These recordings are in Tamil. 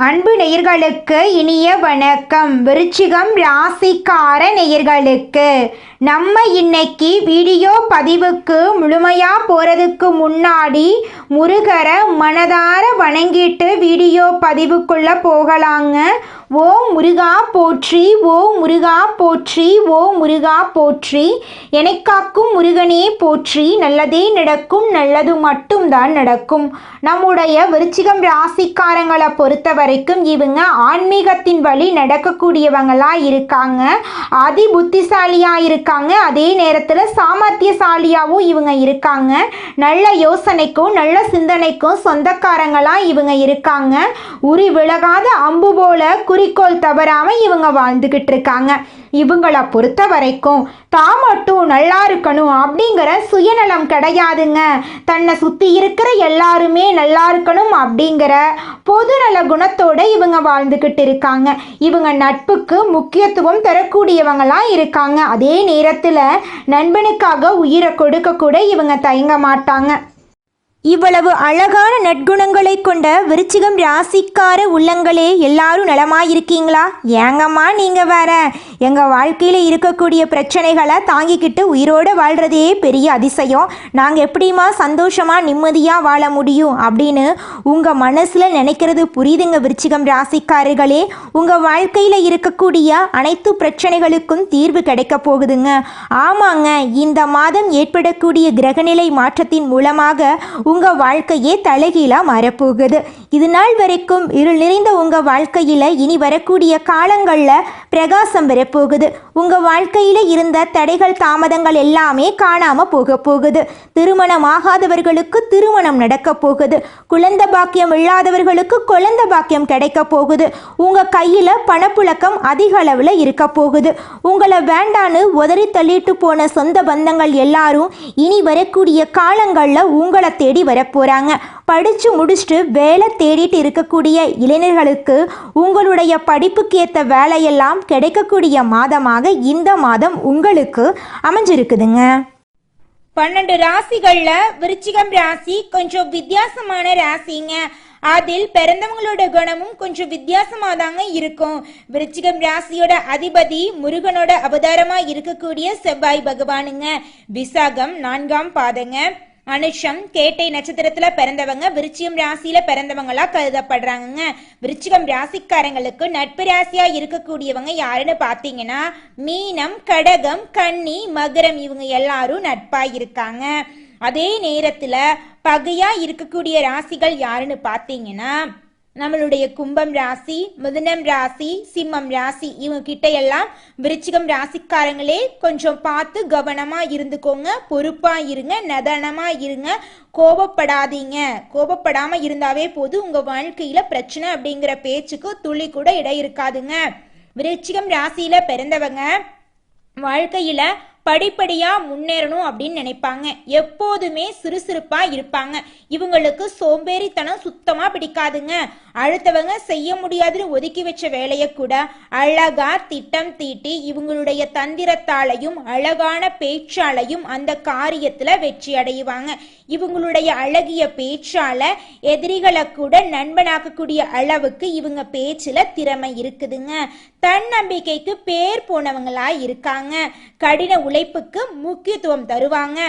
அன்பு நேயர்களுக்கு இனிய வணக்கம். விருச்சிகம் ராசிக்கார நேயர்களுக்கு நம்ம இன்னைக்கு வீடியோ பதிவுக்கு முழுமையா போறதுக்கு முன்னாடி முருகரை மனதார வணங்கிட்டு வீடியோ பதிவுக்குள்ள போகலாங்க. ஓ முருகா போற்றி, ஓ முருகா போற்றி, ஓ முருகா போற்றி, எனக்காக்கும் முருகனே போற்றி. நல்லதே நடக்கும், நல்லது மட்டும்தான் நடக்கும். நம்முடைய விருச்சிகம் ராசிக்காரங்களை பொறுத்த வரைக்கும் இவங்க ஆன்மீகத்தின் வழி நடக்கக்கூடியவங்களா இருக்காங்க. அதி புத்திசாலியா இருக்காங்க. அதே நேரத்தில் சாமர்த்தியசாலியாவும் இவங்க இருக்காங்க. நல்ல யோசனைக்கும் நல்ல சிந்தனைக்கும் சொந்தக்காரங்களா இவங்க இருக்காங்க. உரி விலகாத அம்பு போல குறிக்கோள் தவறாம இவங்க வாழ்ந்துகிட்டு இருக்காங்க. இவங்களை பொறுத்த வரைக்கும் தான் மட்டும் நல்லா இருக்கணும் அப்படிங்கிற சுயநலம் கிடையாதுங்க. தன்னை சுற்றி இருக்கிற எல்லாருமே நல்லா இருக்கணும் அப்படிங்கிற பொதுநல குணத்தோட இவங்க வாழ்ந்துக்கிட்டு இருக்காங்க. இவங்க நட்புக்கு முக்கியத்துவம் தரக்கூடியவங்களா இருக்காங்க. அதே நேரத்தில் நண்பனுக்காக உயிரை கொடுக்க கூட இவங்க தயங்க மாட்டாங்க. இவ்வளவு அழகான நற்குணங்களை கொண்ட விருச்சிகம் ராசிக்கார உள்ளங்களே, எல்லாரும் நலமாயிருக்கீங்களா? ஏங்கம்மா நீங்கள் வேற, எங்கள் வாழ்க்கையில் இருக்கக்கூடிய பிரச்சனைகளை தாங்கிக்கிட்டு உயிரோடு வாழ்கிறதே பெரிய அதிசயம். நாங்கள் எப்படிமா சந்தோஷமாக நிம்மதியாக வாழ முடியும் அப்படின்னு உங்கள் மனசில் நினைக்கிறது புரியுதுங்க விருச்சிகம் ராசிக்காரர்களே. உங்கள் வாழ்க்கையில் இருக்கக்கூடிய அனைத்து பிரச்சனைகளுக்கும் தீர்வு கிடைக்க போகுதுங்க. ஆமாங்க, இந்த மாதம் ஏற்படக்கூடிய கிரகநிலை மாற்றத்தின் மூலமாக உங்கள் வாழ்க்கையே தலைகீழாக மாறப்போகுது. இது நாள் வரைக்கும் இருள் நிறைந்த உங்கள் வாழ்க்கையில் இனி வரக்கூடிய காலங்களில் பிரகாசம் வரப்போகுது. உங்கள் வாழ்க்கையில் இருந்த தடைகள் தாமதங்கள் எல்லாமே காணாமல் போக போகுது. திருமணம் ஆகாதவர்களுக்கு திருமணம் நடக்க போகுது. குழந்தை பாக்கியம் இல்லாதவர்களுக்கு குழந்தை பாக்கியம் கிடைக்க போகுது. உங்கள் கையில் பணப்புழக்கம் அதிக அளவில் இருக்க போகுது. உங்களை வேண்டான்னு உதறி தள்ளிட்டு போன சொந்த பந்தங்கள் எல்லாரும் இனி வரக்கூடிய காலங்களில் உங்களை தேடி வரப்போகிறாங்க. படித்து முடிச்சுட்டு வேலை தேடிட்டு இருக்கக்கூடிய இளைஞர்களுக்கு உங்களுடைய படிப்புக்கு ஏற்ற வேலையெல்லாம் கிடைக்கக்கூடிய மாதமாக இந்த மாதம் உங்களுக்கு அமைஞ்சிருக்குதுங்க. 12 ராசிகள்ல விருச்சிகம் ராசி கொஞ்சம் வித்தியாசமான ராசிங்க. அதில் பிறந்தவங்களோட குணமும் கொஞ்சம் வித்தியாசமா தாங்க இருக்கும். விருச்சிகம் ராசியோட அதிபதி முருகனோட அவதாரமா இருக்கக்கூடிய செவ்வாய் பகவானுங்க. விசாகம் 4ஆம் பாதங்க. அனுஷம் கேட்டை நட்சத்திரத்துல பிறந்தவங்க விருச்சிகம் ராசியில பிறந்தவங்களா கருதப்படுறாங்க. விருச்சிகம் ராசிக்காரங்களுக்கு நட்பு ராசியா இருக்கக்கூடியவங்க யாருன்னு பாத்தீங்கன்னா மீனம், கடகம், கன்னி, மகரம், இவங்க எல்லாரும் நட்பா இருக்காங்க. அதே நேரத்துல பகையா இருக்கக்கூடிய ராசிகள் யாருன்னு பாத்தீங்கன்னா நம்மளுடைய கும்பம் ராசி, மிதுனம் ராசி, சிம்மம் ராசி, இவங்க கிட்ட எல்லாம் விருச்சிகம் ராசிக்காரங்களே கொஞ்சம் பார்த்து கவனமா இருந்துக்கோங்க. பொறுப்பா இருங்க, நிதானமா இருங்க, கோபப்படாதீங்க. கோபப்படாம இருந்தாவே போது உங்க வாழ்க்கையில பிரச்சனை அப்படிங்கிற பேச்சுக்கு துளி கூட இடம் இருக்காதுங்க. விருச்சிகம் ராசியில பிறந்தவங்க வாழ்க்கையில படிப்படியா முன்னேறணும் அப்படின்னு நினைப்பாங்க. எப்போதுமே சுறுசுறுப்பா இருப்பாங்க. இவங்களுக்கு சோம்பேறித்தனம் சுத்தமா பிடிக்காதுங்க. அடுத்தவங்க செய்ய முடியாதுன்னு ஒதுக்கி வச்ச வேலையை கூட அழகா திட்டம் தீட்டி இவங்களுடைய தந்திரத்தாலையும் அழகான பேச்சாலையும் அந்த காரியத்துல வெற்றி அடைவாங்க. இவங்களுடைய அழகிய பேச்சால எதிரிகளை கூட நண்பனாக்கக்கூடிய அளவுக்கு இவங்க பேச்சுல திறமை இருக்குதுங்க. தன்னம்பிக்கைக்கு பேர் போனவங்களா இருக்காங்க. கடின உழைப்புக்கு முக்கியத்துவம் தருவாங்க.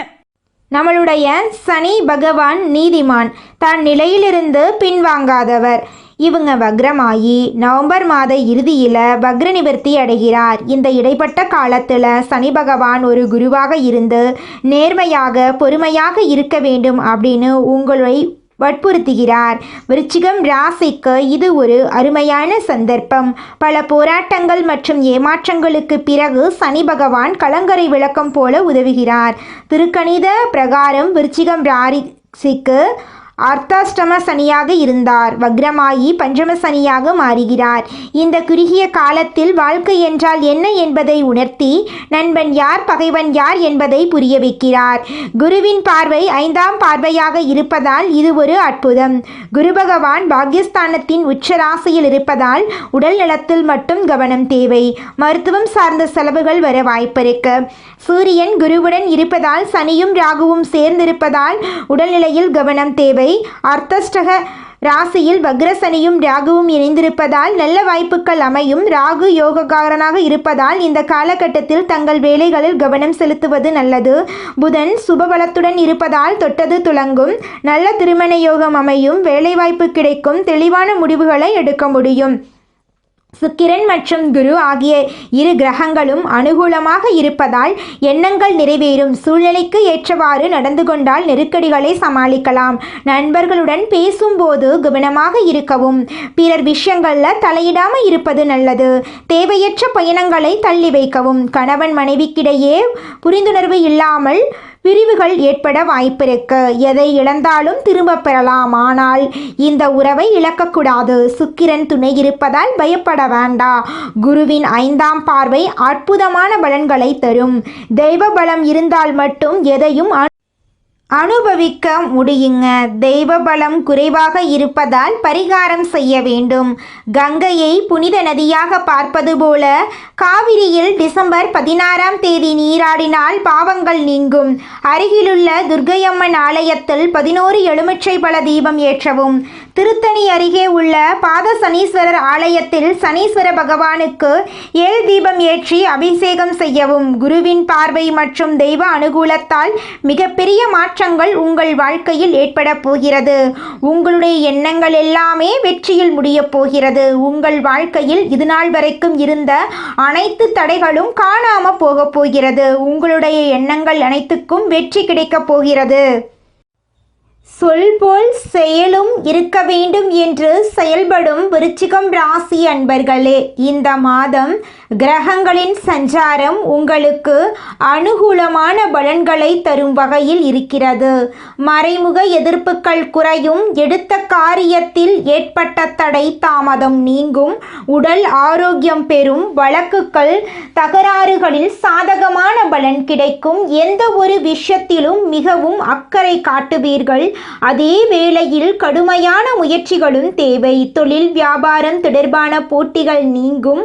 நம்மளுடைய சனி பகவான் நீதிமான், தான் நிலையிலிருந்து பின்வாங்காதவர். இவங்க வக்ரமாயி நவம்பர் மாத இறுதியில் வக்ர நிவர்த்தி அடைகிறார். இந்த இடைப்பட்ட காலத்தில் சனி பகவான் ஒரு குருவாக இருந்து நேர்மையாக பொறுமையாக இருக்க வேண்டும் அப்படின்னு உங்களை வற்புறுத்துகிறார். விருச்சிகம் ராசிக்கு இது ஒரு அருமையான சந்தர்ப்பம். பல போராட்டங்கள் மற்றும் ஏமாற்றங்களுக்கு பிறகு சனி பகவான் கலங்கரை விளக்கம் போல உதவுகிறார். திருக்கணித பிரகாரம் விருச்சிகம் ராசிக்கு அர்த்தாஷ்டம சனியாக இருந்தார். வக்ரமாயி பஞ்சம சனியாக மாறுகிறார். இந்த குறுகிய காலத்தில் வாழ்க்கை என்றால் என்ன என்பதை உணர்த்தி நண்பன் யார் பகைவன் யார் என்பதை புரிய வைக்கிறார். குருவின் பார்வை 5ஆம் பார்வையாக இருப்பதால் இது ஒரு அற்புதம். குரு பகவான் பாக்யஸ்தானத்தின் உச்ச ராசியில் இருப்பதால் உடல் நலத்தில் மட்டும் கவனம் தேவை. மருத்துவம் சார்ந்த செலவுகள் வர வாய்ப்பிருக்கு. சூரியன் குருவுடன் இருப்பதால் சனியும் ராகுவும் சேர்ந்திருப்பதால் உடல்நிலையில் கவனம் தேவை. அர்த்தஷ்டக ராசியில் வக்ரசனியும் ராகுவும் இணைந்திருப்பதால் நல்ல வாய்ப்புகள் அமையும். ராகு யோகக்காரனாக இருப்பதால் இந்த காலகட்டத்தில் தங்கள் வேலைகளில் கவனம் செலுத்துவது நல்லது. புதன் சுபபலத்துடன் இருப்பதால் தொட்டது துலங்கும். நல்ல திருமண யோகம் அமையும். வேலைவாய்ப்பு கிடைக்கும். தெளிவான முடிவுகளை எடுக்க முடியும். சுக்கிரன் மற்றும் குரு ஆகிய இரு கிரகங்களும் அனுகூலமாக இருப்பதால் எண்ணங்கள் நிறைவேறும். சூழ்நிலைக்கு ஏற்றவாறு நடந்து கொண்டால் நெருக்கடிகளை சமாளிக்கலாம். நண்பர்களுடன் பேசும்போது கவனமாக இருக்கவும். பிறர் விஷயங்களில் தலையிடாமல் இருப்பது நல்லது. தேவையற்ற பயணங்களை தள்ளி வைக்கவும். கணவன் மனைவிக்கிடையே புரிந்துணர்வு இல்லாமல் பிரிவுகள் ஏற்பட வாய்ப்பிருக்கு. எதை இழந்தாலும் திரும்ப பெறலாம். ஆனால் இந்த உறவை இழக்கக்கூடாது. சுக்கிரன் துணை இருப்பதால் பயப்பட வேண்டாம். குருவின் 5ஆம் பார்வை அற்புதமான பலன்களை தரும். தெய்வ பலம் இருந்தால் மட்டும் எதையும் அனுபவிக்க முடியுங்க. தெய்வ பலம் குறைவாக இருப்பதால் பரிகாரம் செய்ய வேண்டும். கங்கையை புனித நதியாக பார்ப்பது போல காவிரியில் டிசம்பர் 16ஆம் தேதி நீராடினால் பாவங்கள் நீங்கும். அருகிலுள்ள துர்க்கையம்மன் ஆலயத்தில் 11 எலுமிச்சை பழ தீபம் ஏற்றவும். திருத்தணி அருகே உள்ள பாத சனீஸ்வரர் ஆலயத்தில் சனீஸ்வர பகவானுக்கு 7 தீபம் ஏற்றி அபிஷேகம் செய்யவும். குருவின் பார்வை மற்றும் தெய்வ அனுகூலத்தால் மிகப்பெரிய மாற்றங்கள் உங்கள் வாழ்க்கையில் ஏற்பட போகிறது. உங்களுடைய எண்ணங்கள் எல்லாமே வெற்றியில் முடியப் போகிறது. உங்கள் வாழ்க்கையில் இதுநாள் வரைக்கும் இருந்த அனைத்து தடைகளும் காணாம போக போகிறது. உங்களுடைய எண்ணங்கள் அனைத்துக்கும் வெற்றி கிடைக்கப் போகிறது. சொல் போல் செயலும் இருக்க வேண்டும் என்று செயல்படும் விருச்சிகம் ராசி அன்பர்களே, இந்த மாதம் கிரகங்களின் சஞ்சாரம் உங்களுக்கு அனுகூலமான பலன்களை தரும் வகையில் இருக்கிறது. மறைமுக எதிர்ப்புகள் குறையும். எடுத்த காரியத்தில் ஏற்பட்ட தடை தாமதம் நீங்கும். உடல் ஆரோக்கியம் பெறும். வழக்குகள் தகராறுகளில் சாதகமான பலன் கிடைக்கும். எந்த ஒரு விஷயத்திலும் மிகவும் அக்கறை காட்டுவீர்கள். அதே வேளையில் கடுமையான முயற்சிகளும் தேவை. தொழில் வியாபாரம் தொடர்பான போட்டிகள் நீங்கும்.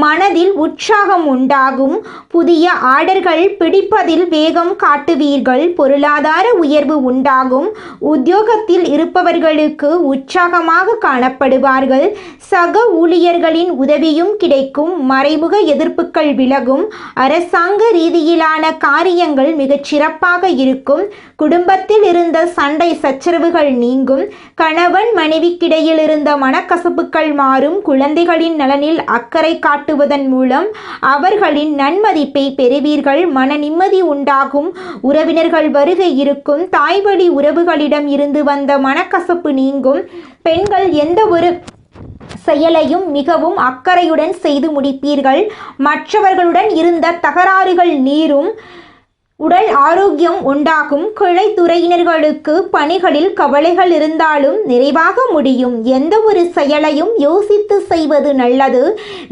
மனதில் உற்சாகம் உண்டாகும். புதிய ஆர்டர்கள் பிடிப்பதில் வேகம் காட்டுவீர்கள். பொருளாதார உயர்வு உண்டாகும். உத்தியோகத்தில் இருப்பவர்களுக்கு உற்சாகமாக காணப்படுவார்கள். சக ஊழியர்களின் உதவியும் கிடைக்கும். மறைமுக எதிர்ப்புகள் விலகும். அரசாங்க ரீதியிலான காரியங்கள் மிகச் சிறப்பாக இருக்கும். குடும்பத்தில் இருந்த சண்டை சச்சரவுகள் நீங்கும். கணவன் மனைவிக்கிடையில் இருந்த மனக்கசப்புகள் மாறும். குழந்தைகளின் நலனில் அக்கறை காட்டுவதன் மூலம் அவர்களின் நன்மதிப்பை பெறுவீர்கள். மன நிம்மதி உண்டாகும். உறவினர்கள் வருகை இருக்கும். தாய்வழி உறவுகளிடம் இருந்து வந்த மனக்கசப்பு நீங்கும். பெண்கள் எந்த ஒரு செயலையும் மிகவும் அக்கறையுடன் செய்து முடிப்பீர்கள். மற்றவர்களுடன் இருந்த தகராறுகள் நீரும். உடல் ஆரோக்கியம் உண்டாகும். கிளைத்துறையினர்களுக்கு பணிகளில் கவலைகள் இருந்தாலும் நிறைவாக முடியும். எந்த ஒரு செயலையும் யோசித்து செய்வது நல்லது.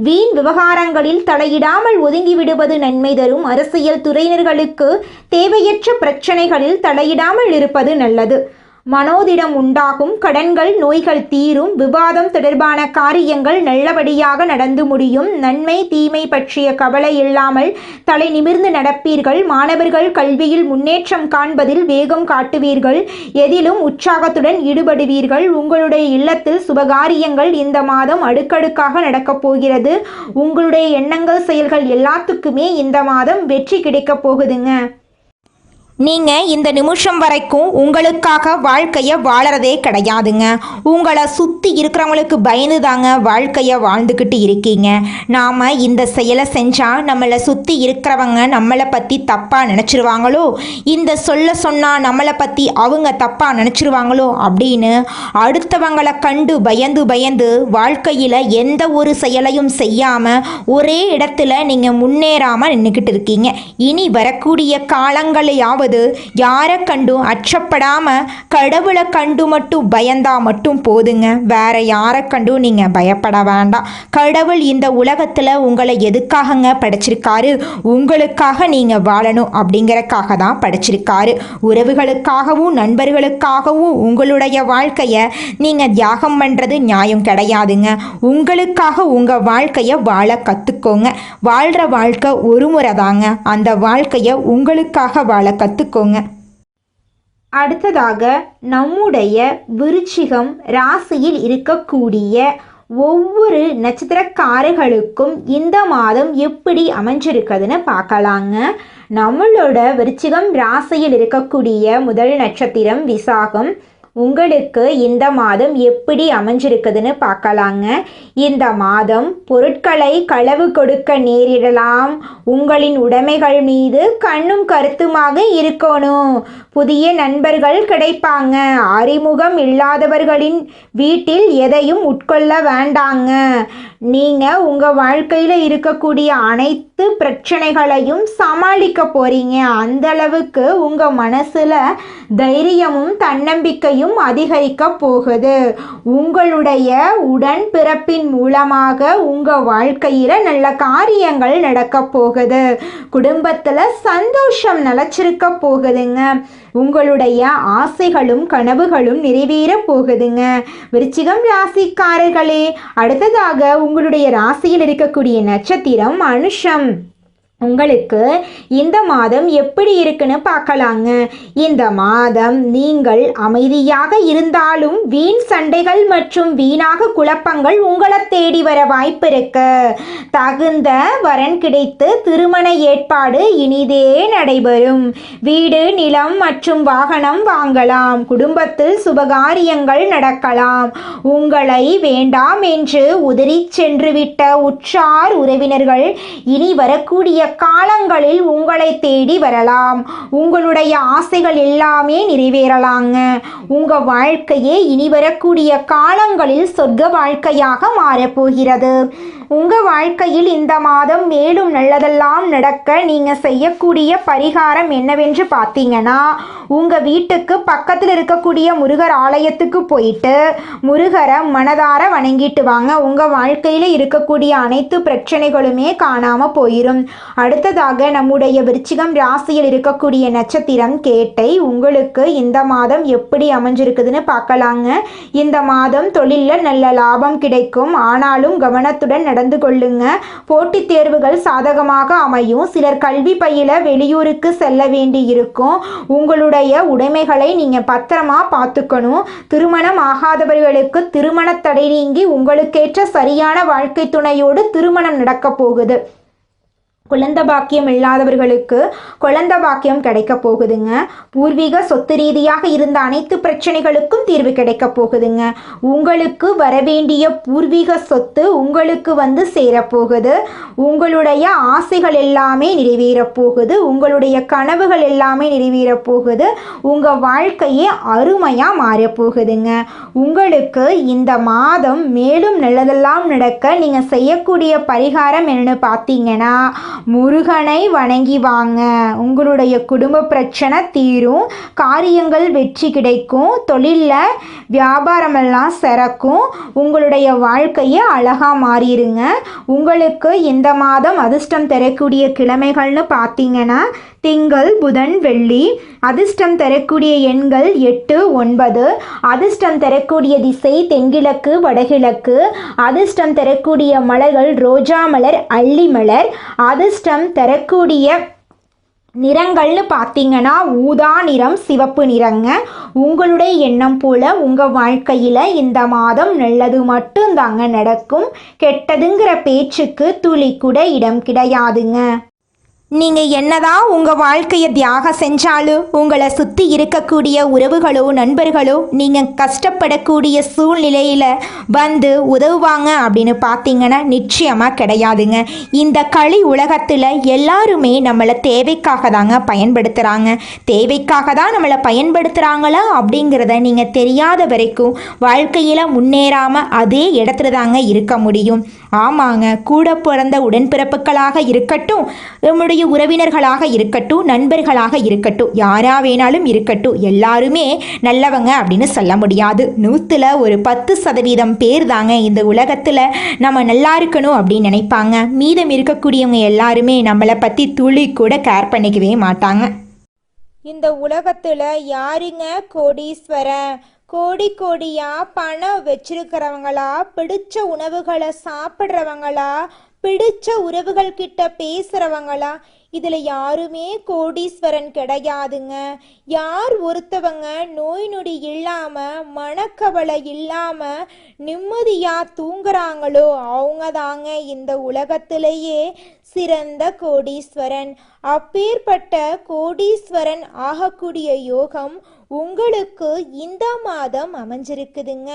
வீண் விவகாரங்களில் தலையிடாமல் ஒதுங்கிவிடுவது நன்மை தரும். அரசியல் துறையினர்களுக்கு தேவையற்ற பிரச்சனைகளில் தலையிடாமல் இருப்பது நல்லது. மனோதிடம் உண்டாகும். கடன்கள் நோய்கள் தீரும். விவாதம் தொடர்பான காரியங்கள் நல்லபடியாக நடந்து முடியும். நன்மை தீமை பற்றிய கவலை இல்லாமல் தலை நிமிர்ந்து நடப்பீர்கள். மாணவர்கள் கல்வியில் முன்னேற்றம் காண்பதில் வேகம் காட்டுவீர்கள். எதிலும் உற்சாகத்துடன் ஈடுபடுவீர்கள். உங்களுடைய இல்லத்தில் சுபகாரியங்கள் இந்த மாதம் அடுக்கடுக்காக நடக்கப் போகிறது. உங்களுடைய எண்ணங்கள் செயல்கள் எல்லாத்துக்குமே இந்த மாதம் வெற்றி கிடைக்கப் போகுதுங்க. நீங்கள் இந்த நிமிஷம் வரைக்கும் உங்களுக்காக வாழ்க்கையை வாழறதே கிடையாதுங்க. உங்களை சுற்றி இருக்கிறவங்களுக்கு பயந்து தாங்க வாழ்க்கையை வாழ்ந்துக்கிட்டு இருக்கீங்க. நாம் இந்த செயலை செஞ்சால் நம்மளை சுற்றி இருக்கிறவங்க நம்மளை பற்றி தப்பாக நினச்சிருவாங்களோ, இந்த சொல்ல சொன்னால் நம்மளை பற்றி அவங்க தப்பாக நினச்சிருவாங்களோ அப்படின்னு அடுத்தவங்களை கண்டு பயந்து பயந்து வாழ்க்கையில் எந்த ஒரு செயலையும் செய்யாமல் ஒரே இடத்துல நீங்கள் முன்னேறாமல் நின்றுக்கிட்டு இருக்கீங்க. இனி வரக்கூடிய காலங்களையாவது யாரை கண்டும் அச்சப்படாம கடவுளை கண்டு மட்டும் பயந்தா மட்டும் போதுங்க. வேற யாரை கண்டும் நீங்க பயப்பட வேண்டாம். கடவுள் இந்த உலகத்துல உங்களை எதுக்காகங்க படைச்சிருக்காரு? உங்களுக்காக நீங்க வாழணும் அப்படிங்கறக்காக தான் படைச்சிருக்காரு. உறவுகளுக்காகவும் நண்பர்களுக்காகவும் உங்களுடைய வாழ்க்கைய நீங்க தியாகம் பண்றது நியாயம் கிடையாதுங்க. உங்களுக்காக உங்க வாழ்க்கைய வாழ கத்துக்கோங்க. வாழ்ற வாழ்க்கை ஒரு முறை தாங்க. அந்த வாழ்க்கைய உங்களுக்காக வாழ கத்துக்கோங்க. அடுத்ததாக நம்முடைய விருச்சிகம் ராசியில் இருக்கக்கூடிய ஒவ்வொரு நட்சத்திரக்காரர்களுக்கும் இந்த மாதம் எப்படி அமைஞ்சிருக்குதுன்னு பார்க்கலாங்க. நம்மளோட விருச்சிகம் ராசியில் இருக்கக்கூடிய முதல் நட்சத்திரம் விசாகம். உங்களுக்கு இந்த மாதம் எப்படி அமைஞ்சிருக்குதுன்னு பார்க்கலாங்க. இந்த மாதம் பொருட்களை களவு கொடுக்க நேரிடலாம். உங்களின் உடைமைகள் மீது கண்ணும் கருத்துமாக இருக்கணும். புதிய நண்பர்கள் கிடைப்பாங்க. அறிமுகம் இல்லாதவர்களின் வீட்டில் எதையும் உட்கொள்ள வேண்டாங்க. நீங்கள் உங்கள் வாழ்க்கையில் இருக்கக்கூடிய அனைத்து பிரச்சனைகளையும் சமாளிக்க போகிறீங்க. அந்த அளவுக்கு உங்கள் மனசில் தைரியமும் தன்னம்பிக்கையும் அதிகரிக்க போகுது. உங்களுடைய உடன்பிறப்பின் மூலமாக உங்கள் வாழ்க்கையில் நல்ல காரியங்கள் நடக்க போகுது. குடும்பத்தில் சந்தோஷம் நிலச்சிருக்க போகுதுங்க. உங்களுடைய ஆசைகளும் கனவுகளும் நிறைவேற போகுதுங்க. விருச்சிகம் ராசிக்காரர்களே, அடுத்ததாக உங்களுடைய ராசியில் இருக்கக்கூடிய நட்சத்திரம் அனுஷம். உங்களுக்கு இந்த மாதம் எப்படி இருக்குன்னு பார்க்கலாங்க. இந்த மாதம் நீங்கள் அமைதியாக இருந்தாலும் வீண் சண்டைகள் மற்றும் வீணாக குழப்பங்கள் உங்களை தேடி வர வாய்ப்பு இருக்கு. தகுந்த வரன் கிடைத்து திருமண ஏற்பாடு இனிதே நடைபெறும். வீடு, நிலம் மற்றும் வாகனம் வாங்கலாம். குடும்பத்தில் சுபகாரியங்கள் நடக்கலாம். உங்களை வேண்டாம் என்று உதறி சென்றுவிட்ட உற்றார் உறவினர்கள் இனி வரக்கூடிய காலங்களில் உங்களை தேடி வரலாம். உங்களுடைய ஆசைகள் எல்லாமே நிறைவேறலாங்க. உங்க வாழ்க்கையே இனி வரக்கூடிய காலங்களில் சொர்க்க வாழ்க்கையாக மாறப்போகிறது. உங்க வாழ்க்கையில் இந்த மாதம் மேலும் நல்லதெல்லாம் நடக்க நீங்க செய்யக்கூடிய பரிகாரம் என்னவென்று பார்த்தீங்கன்னா, உங்க வீட்டுக்கு பக்கத்தில் இருக்கக்கூடிய முருகர் ஆலயத்துக்கு போயிட்டு முருகரை மனதார வணங்கிட்டு வாங்க. உங்க வாழ்க்கையில இருக்கக்கூடிய அனைத்து பிரச்சனைகளுமே காணாம போயிடும். அடுத்ததாக நம்முடைய விருச்சிகம் ராசியில் இருக்கக்கூடிய நட்சத்திரம் கேட்டை. உங்களுக்கு இந்த மாதம் எப்படி அமைஞ்சிருக்குதுன்னு பார்க்கலாங்க. இந்த மாதம் தொழிலில் நல்ல லாபம் கிடைக்கும். ஆனாலும் கவனத்துடன் நடந்து கொள்ளுங்க. போட்டித் தேர்வுகள் சாதகமாக அமையும். சிலர் கல்வி பயில வெளியூருக்கு செல்ல வேண்டி இருக்கும். உங்களுடைய உடைமைகளை நீங்க பத்திரமா பார்த்துக்கணும். திருமணம் ஆகாதவர்களுக்கு திருமண தடை நீங்கி உங்களுக்கேற்ற சரியான வாழ்க்கை துணையோடு திருமணம் நடக்க போகுது. குழந்தை பாக்கியம் இல்லாதவர்களுக்கு குழந்தை பாக்கியம் கிடைக்க போகுதுங்க. பூர்வீக சொத்து ரீதியாக இருந்த அனைத்து பிரச்சனைகளுக்கும் தீர்வு கிடைக்க போகுதுங்க. உங்களுக்கு வரவேண்டிய பூர்வீக சொத்து உங்களுக்கு வந்து சேரப்போகுது. உங்களுடைய ஆசைகள் எல்லாமே நிறைவேறப் போகுது. உங்களுடைய கனவுகள் எல்லாமே நிறைவேறப் போகுது. உங்கள் வாழ்க்கையே அருமையாக மாறப்போகுதுங்க. உங்களுக்கு இந்த மாதம் மேலும் நல்லதெல்லாம் நடக்க நீங்கள் செய்யக்கூடிய பரிகாரம் என்னன்னு பார்த்தீங்கன்னா, முருகனை வணங்கி வாங்க. உங்களுடைய குடும்ப பிரச்சனை தீரும். காரியங்கள் வெற்றி கிடைக்கும். தொழிலில் வியாபாரமெல்லாம் சிறக்கும். உங்களுடைய வாழ்க்கையை அழகாக மாறிடுங்க. உங்களுக்கு இந்த மாதம் அதிர்ஷ்டம் தரக்கூடிய கிழமைகள்னு பார்த்தீங்கன்னா, திங்கள், புதன், வெள்ளி. அதிர்ஷ்டம் தரக்கூடிய எண்கள் 8, 9. அதிர்ஷ்டம் தரக்கூடிய திசை தென்கிழக்கு, வடகிழக்கு. அதிர்ஷ்டம் தரக்கூடிய மலர்கள் ரோஜா மலர், அல்லி மலர். அதிர்ஷ்டம் தரக்கூடிய நிறங்கள்னு பார்த்தீங்கன்னா ஊதா நிறம், சிவப்பு நிறங்க. உங்களுடைய எண்ணம் போல உங்கள் வாழ்க்கையில் இந்த மாதம் நல்லது மட்டும்தாங்க நடக்கும். கெட்டதுங்கிற பேச்சுக்கு துளி கூட இடம் கிடையாதுங்க. நீங்கள் என்னதான் உங்கள் வாழ்க்கையை தியாகம் செஞ்சாலும் உங்களை சுற்றி இருக்கக்கூடிய உறவுகளோ நண்பர்களோ நீங்கள் கஷ்டப்படக்கூடிய சூழ்நிலையில் வந்து உதவுவாங்க அப்படின்னு பார்த்தீங்கன்னா நிச்சயமாக கிடையாதுங்க. இந்த களி உலகத்தில் எல்லாருமே நம்மளை தேவைக்காக தாங்க பயன்படுத்துகிறாங்க. தேவைக்காக தான் நம்மளை பயன்படுத்துகிறாங்களா அப்படிங்கிறத நீங்கள் தெரியாத வரைக்கும் வாழ்க்கையில் முன்னேறாமல் அதே இடத்துல தாங்க இருக்க முடியும். ஆமாங்க, கூட பிறந்த உடன்பிறப்புகளாக இருக்கட்டும், நம்முடைய உறவினர்களாக இருக்கட்டும், நண்பர்களாக இருக்கட்டும், யாரா வேணாலும் இருக்கட்டும், எல்லாருமே நல்லவங்க அப்படின்னு சொல்ல முடியாது. 100ல் ஒரு 10% பேர் தாங்க இந்த உலகத்தில் நம்ம நல்லா இருக்கணும் அப்படின்னு நினைப்பாங்க. மீதம் இருக்கக்கூடியவங்க எல்லாருமே நம்மளை பற்றி துளி கூட கேர் பண்ணிக்கவே மாட்டாங்க. இந்த உலகத்துல யாருங்க கோடீஸ்வரன்? கோடி கோடியா பணம் வச்சிருக்கிறவங்களா, பிடிச்ச உணவுகளை சாப்பிட்றவங்களா, பிடிச்ச உறவுகள் கிட்ட பேசுறவங்களா, இதுல யாருமே கோடீஸ்வரன் கிடையாதுங்க. யார் ஒருத்தவங்க நோய் நொடி இல்லாம மனக்கவலை இல்லாம நிம்மதியா தூங்குறாங்களோ அவங்க தாங்க இந்த உலகத்திலேயே சிறந்த கோடீஸ்வரன். அப்பேற்பட்ட கோடீஸ்வரன் ஆகக்கூடிய யோகம் உங்களுக்கு இந்த மாதம் அமைஞ்சிருக்குதுங்க.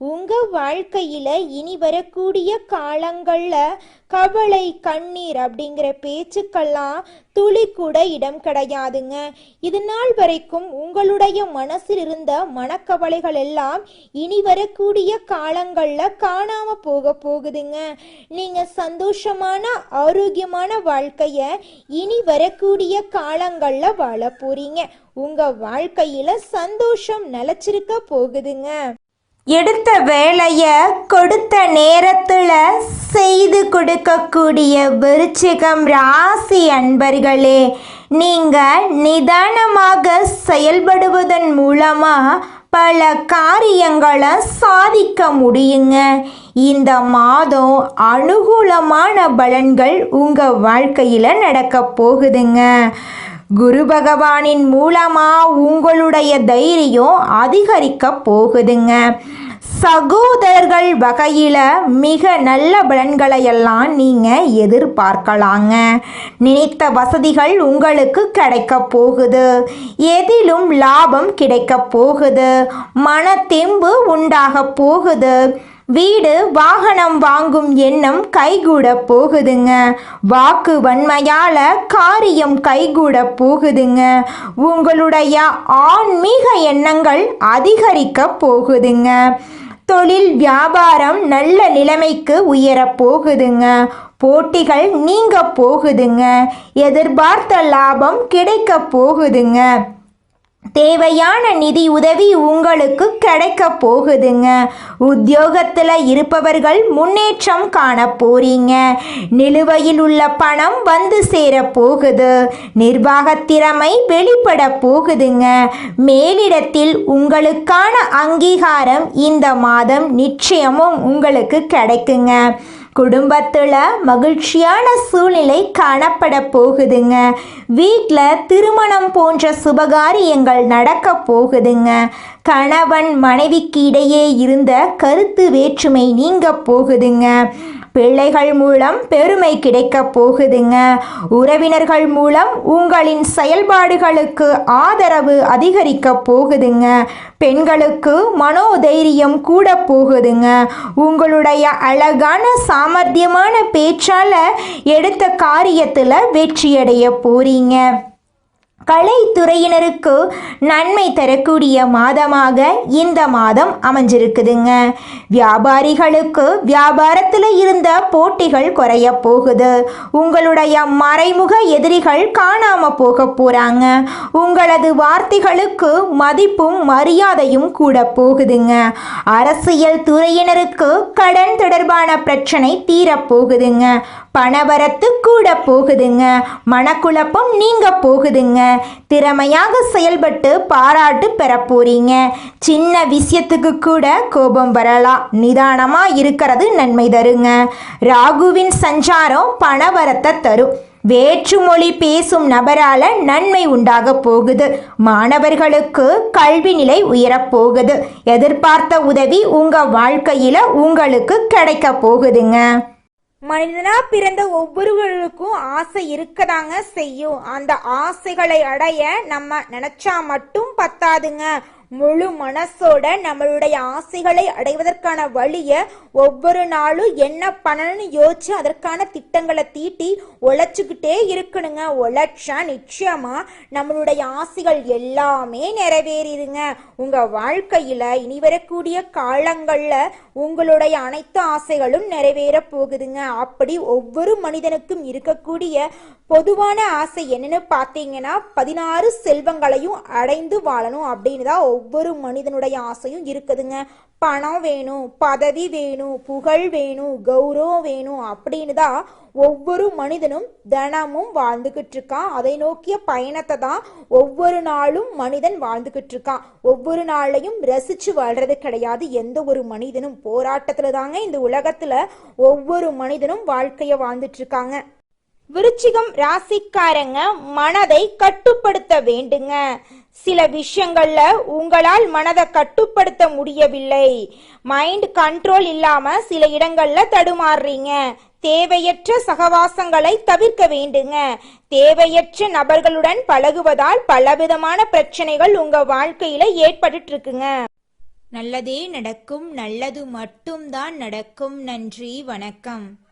உங்க வாழ்க்கையில இனி வரக்கூடிய காலங்கள்ல கவலை கண்ணீர் அப்படிங்கிற பேச்சுக்கெல்லாம் துளி கூட இடம் கிடையாதுங்க. இது நாள் வரைக்கும் உங்களுடைய மனசில் இருந்த மனக்கவலைகள் எல்லாம் இனி வரக்கூடிய காலங்கள்ல காணாம போகுதுங்க. நீங்க சந்தோஷமான ஆரோக்கியமான வாழ்க்கைய இனி வரக்கூடிய காலங்கள்ல வாழ போறீங்க. உங்க வாழ்க்கையில சந்தோஷம் நிலைச்சிருக்க போகுதுங்க. எடுத்த வேலைய கொடுத்த நேரத்துல செய்து கொடுக்கக்கூடிய விருச்சிகம் ராசி அன்பர்களே, நீங்க நிதானமாக செயல்படுவதன் மூலமா பல காரியங்களை சாதிக்க முடியுங்க. இந்த மாதம் அனுகூலமான பலன்கள் உங்க வாழ்க்கையில நடக்க போகுதுங்க. குரு பகவானின் மூலமா உங்களுடைய தைரியம் அதிகரிக்க போகுதுங்க. சகோதரர்கள் வகையில மிக நல்ல பலன்களை எல்லாம் நீங்க எதிர்பார்க்கலாங்க. நினைத்த வசதிகள் உங்களுக்கு கிடைக்க போகுது. எதிலும் லாபம் கிடைக்க போகுது. மனத்தெம்பு உண்டாக போகுது. வீடு வாகனம் வாங்கும் எண்ணம் கைகூட போகுதுங்க. வாக்கு வன்மையால காரியம் கைகூட போகுதுங்க. உங்களுடைய ஆன்மீக எண்ணங்கள் அதிகரிக்க போகுதுங்க. தொழில் வியாபாரம் நல்ல நிலைமைக்கு உயர போகுதுங்க. போட்டிகள் நீங்க போகுதுங்க. எதிர்பார்த்த லாபம் கிடைக்க போகுதுங்க. தேவையான நிதி உதவி உங்களுக்கு கிடைக்க போகுதுங்க. உத்தியோகத்தில் இருப்பவர்கள் முன்னேற்றம் காண போறீங்க. நிலுவையில் உள்ள பணம் வந்து சேர போகுது. நிர்வாக திறமை வெளிப்பட போகுதுங்க. மேலிடத்தில் உங்களுக்கான அங்கீகாரம் இந்த மாதம் நிச்சயமும் உங்களுக்கு கிடைக்குங்க. குடும்பத்தில் மகிழ்ச்சியான சூழ்நிலை காணப்பட போகுதுங்க. வீட்டில் திருமணம் போன்ற சுபகாரியங்கள் நடக்க போகுதுங்க. கணவன் மனைவிக்கு இடையே இருந்த கருத்து வேற்றுமை நீங்க போகுதுங்க. பிள்ளைகள் மூலம் பெருமை கிடைக்க போகுதுங்க. உறவினர்கள் மூலம் உங்களின் செயல்பாடுகளுக்கு ஆதரவு அதிகரிக்க போகுதுங்க. பெண்களுக்கு மனோதைரியம் கூட போகுதுங்க. உங்களுடைய அழகான சாமர்த்தியமான பேச்சால எடுத்த காரியத்தில் வெற்றியடைய போறீங்க. கலைத்துறையினருக்கு நன்மை தரக்கூடிய மாதமாக இந்த மாதம் அமைஞ்சிருக்குதுங்க. வியாபாரிகளுக்கு வியாபாரத்தில் இருந்த போட்டிகள் குறைய போகுது. உங்களுடைய மறைமுக எதிரிகள் காணாம போக போறாங்க. உங்களது வார்த்தைகளுக்கு மதிப்பும் மரியாதையும் கூட போகுதுங்க. அரசியல் துறையினருக்கு கடன் தொடர்பான பிரச்சனை தீரப்போகுதுங்க. பணவரத்து கூட போகுதுங்க. மனக்குழப்பம் நீங்க போகுதுங்க. திறமையாக செயல்பட்டு பாராட்டு பெற போறீங்க. சின்ன விஷயத்துக்கு கூட கோபம் வரலாம். நிதானமா இருக்கிறது நன்மை தருங்க. ராகுவின் சஞ்சாரம் பணவரத்தை தரும். வேற்றுமொழி பேசும் நபரால நன்மை உண்டாக போகுது. மாணவர்களுக்கு கல்வி நிலை உயரப்போகுது. எதிர்பார்த்த உதவி உங்க வாழ்க்கையில உங்களுக்கு கிடைக்க போகுதுங்க. மனிதனா பிறந்த ஒவ்வொருவருக்கும் ஆசை இருக்கதாங்க செய்யும். அந்த ஆசைகளை அடைய நம்ம நினைச்சா மட்டும் பத்தாதுங்க. முழு மனசோட நம்மளுடைய ஆசைகளை அடைவதற்கான வழிய ஒவ்வொரு நாளும் என்ன பண்ணணும்னு யோசிச்சு அதற்கான திட்டங்களை தீட்டி உழைச்சுக்கிட்டே இருக்கணுங்க. உழைச்சா நிச்சயமா நம்மளுடைய ஆசைகள் எல்லாமே நிறைவேறிடுங்க. உங்க வாழ்க்கையில இனி வரக்கூடிய காலங்கள்ல உங்களுடைய அனைத்து ஆசைகளும் நிறைவேற போகுதுங்க. அப்படி ஒவ்வொரு மனிதனுக்கும் இருக்கக்கூடிய பொதுவான ஆசை என்னன்னு பார்த்தீங்கன்னா 16 செல்வங்களையும் அடைந்து வாழணும் அப்படின்னு தான் ஒவ்வொரு மனிதனுடைய ஆசையும் இருக்குதுங்க. பணம் வேணும், பதவி வேணும், புகழ் வேணும், கௌரவம் வேணும் அப்படின்னு தான் ஒவ்வொரு மனிதனும் தினமும் வாழ்ந்துகிட்டு இருக்கான். அதை நோக்கிய பயணத்தை தான் ஒவ்வொரு நாளும் மனிதன் வாழ்ந்துகிட்டு இருக்கான். ஒவ்வொரு நாளையும் ரசிச்சு வாழ்றது கிடையாது. எந்த ஒரு மனிதனும் போராட்டத்துல தாங்க இந்த உலகத்துல ஒவ்வொரு மனிதனும் வாழ்க்கைய வாழ்ந்துட்டு இருக்காங்க. விருச்சிகம் ராசிக்காரங்க மனதை கட்டுப்படுத்த வேண்டுங்க. சில விஷயங்கள்ல உங்களால் மனதை கட்டுப்படுத்த முடியவில்லை. மைண்ட் கண்ட்ரோல் இல்லாம சில இடங்கள்ல தடுமாறுறீங்க. தேவையற்ற சகவாசங்களை தவிர்க்க வேண்டுங்க. தேவையற்ற நபர்களுடன் பழகுவதால் பலவிதமான பிரச்சனைகள் உங்க வாழ்க்கையில ஏற்பட்டு இருக்குங்க. நல்லதே நடக்கும், நல்லது மட்டும்தான் நடக்கும். நன்றி, வணக்கம்.